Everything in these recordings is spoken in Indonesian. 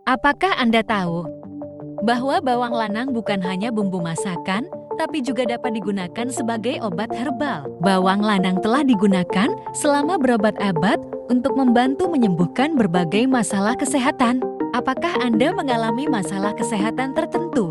Apakah Anda tahu bahwa bawang lanang bukan hanya bumbu masakan, tapi juga dapat digunakan sebagai obat herbal? Bawang lanang telah digunakan selama berabad-abad untuk membantu menyembuhkan berbagai masalah kesehatan. Apakah Anda mengalami masalah kesehatan tertentu?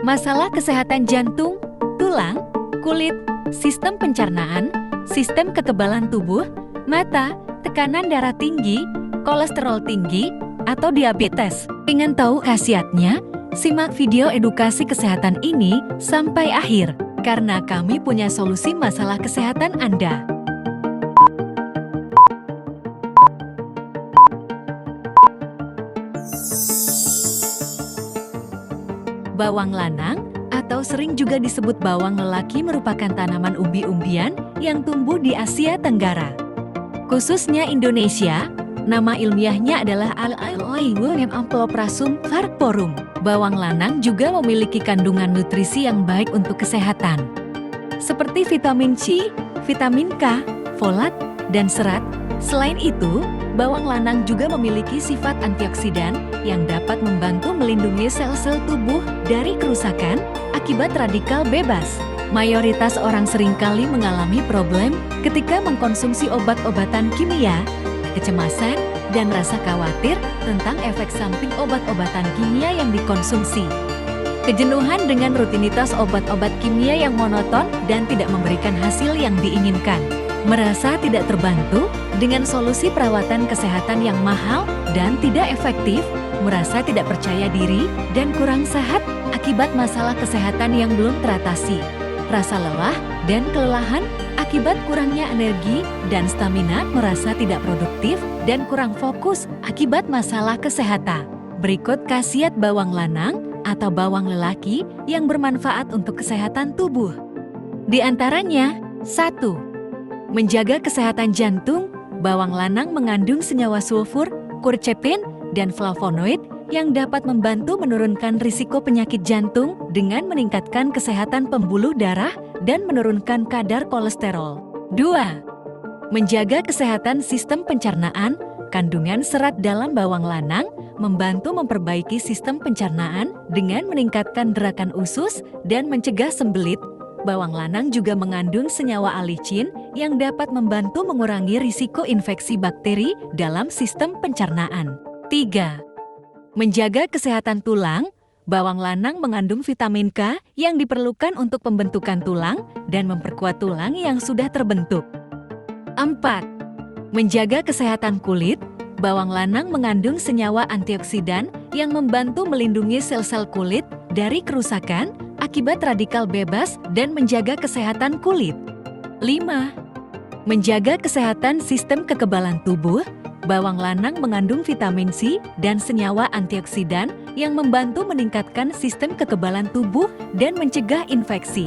Masalah kesehatan jantung, tulang, kulit, sistem pencernaan, sistem kekebalan tubuh, mata, tekanan darah tinggi, kolesterol tinggi, atau diabetes. Ingin tahu khasiatnya? Simak video edukasi kesehatan ini sampai akhir, karena kami punya solusi masalah kesehatan Anda. Bawang lanang, atau sering juga disebut bawang lelaki, merupakan tanaman umbi-umbian yang tumbuh di Asia Tenggara, khususnya Indonesia. Nama ilmiahnya adalah Allium Amploprasum farforum. Bawang lanang juga memiliki kandungan nutrisi yang baik untuk kesehatan, seperti vitamin C, vitamin K, folat, dan serat. Selain itu, bawang lanang juga memiliki sifat antioksidan yang dapat membantu melindungi sel-sel tubuh dari kerusakan akibat radikal bebas. Mayoritas orang seringkali mengalami problem ketika mengkonsumsi obat-obatan kimia, kecemasan, dan rasa khawatir tentang efek samping obat-obatan kimia yang dikonsumsi. Kejenuhan dengan rutinitas obat-obat kimia yang monoton dan tidak memberikan hasil yang diinginkan. Merasa tidak terbantu dengan solusi perawatan kesehatan yang mahal dan tidak efektif, merasa tidak percaya diri, dan kurang sehat akibat masalah kesehatan yang belum teratasi. Rasa lelah dan kelelahan akibat kurangnya energi dan stamina, merasa tidak produktif dan kurang fokus akibat masalah kesehatan. Berikut khasiat bawang lanang atau bawang lelaki yang bermanfaat untuk kesehatan tubuh. Di antaranya, 1. Menjaga kesehatan jantung. Bawang lanang mengandung senyawa sulfur, quercetin, dan flavonoid yang dapat membantu menurunkan risiko penyakit jantung dengan meningkatkan kesehatan pembuluh darah dan menurunkan kadar kolesterol. 2. Menjaga kesehatan sistem pencernaan. Kandungan serat dalam bawang lanang membantu memperbaiki sistem pencernaan dengan meningkatkan gerakan usus dan mencegah sembelit. Bawang lanang juga mengandung senyawa alicin yang dapat membantu mengurangi risiko infeksi bakteri dalam sistem pencernaan. 3. Menjaga kesehatan tulang. Bawang lanang mengandung vitamin K yang diperlukan untuk pembentukan tulang dan memperkuat tulang yang sudah terbentuk. 4. Menjaga kesehatan kulit. Bawang lanang mengandung senyawa antioksidan yang membantu melindungi sel-sel kulit dari kerusakan akibat radikal bebas dan menjaga kesehatan kulit. 5. Menjaga kesehatan sistem kekebalan tubuh. Bawang lanang mengandung vitamin C dan senyawa antioksidan yang membantu meningkatkan sistem kekebalan tubuh dan mencegah infeksi.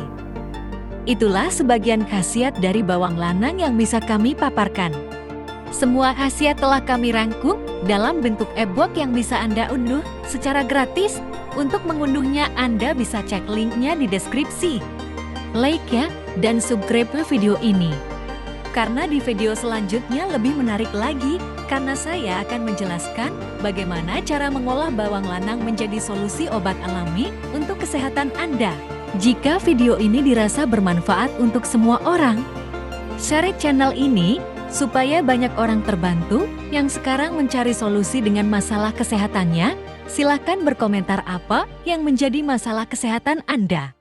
Itulah sebagian khasiat dari bawang lanang yang bisa kami paparkan. Semua khasiat telah kami rangkum dalam bentuk e-book yang bisa Anda unduh secara gratis. Untuk mengunduhnya, Anda bisa cek linknya di deskripsi. Like ya, dan subscribe video ini. Karena di video selanjutnya lebih menarik lagi, karena saya akan menjelaskan bagaimana cara mengolah bawang lanang menjadi solusi obat alami untuk kesehatan Anda. Jika video ini dirasa bermanfaat untuk semua orang, share channel ini supaya banyak orang terbantu yang sekarang mencari solusi dengan masalah kesehatannya. Silakan berkomentar apa yang menjadi masalah kesehatan Anda.